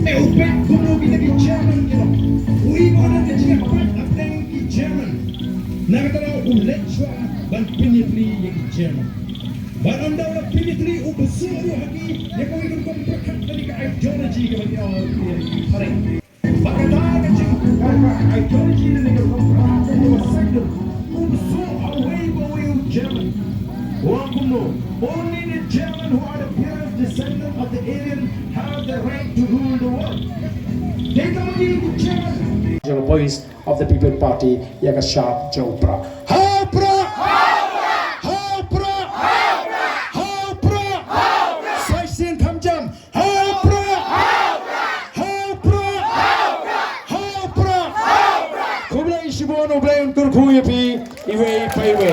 Ubed kuno kita di German kilo. Ui mana dia cakap pat abdeng di German. Nak kata ulet swa ban pinitli yang German. Ban anda ulah pinitli ubesur haki yang kau ikut komprekat dari ke ideologi ke bagi orang hari. Bakata kecik karena ideologi ini ke komprekat dari sektor ubesur away bawa German. Orang kuno, only the German who are the purest descendant of the Aryan have the right to rule the world. They don't need the German. The voice of the People Party, Yakashab Chopra. Hapra! Hapra! Hapra! Saisin Kamjam! Hapra! Hapra! Hapra! Kubla Ishibon Oblayon Turkuyapi, Iwe Paiwe.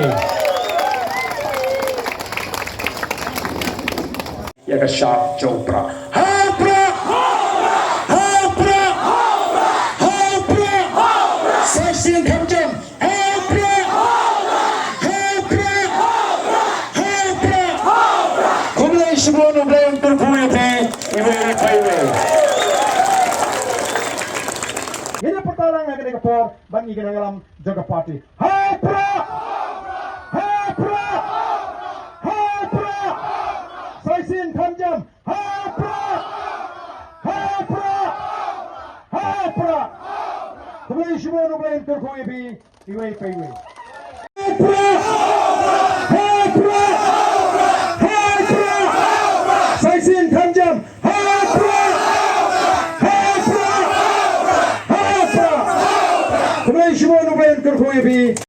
Yakashab Chopra. Hapra! Hapra! Hapra! Saisin Kamjam! Hapra! Hapra! Hapra! Kubla Ishibon Oblayon Turkuyapi, Iwe Paiwe. Ini pertarungan yang kita bagi kita dalam Jaga Party. Hapra! Hapra! Hapra! Saisin Kamjam! Hapra! Hapra! Hapra! Kemudian Shimon Oblayon Turkuyapi, Iwe Paiwe. Hapra! Hapra! Hapra! Saisin Kamjam! Hapra! Hapra! Hapra! Kemudian Shimon Oblayon Turkuyapi.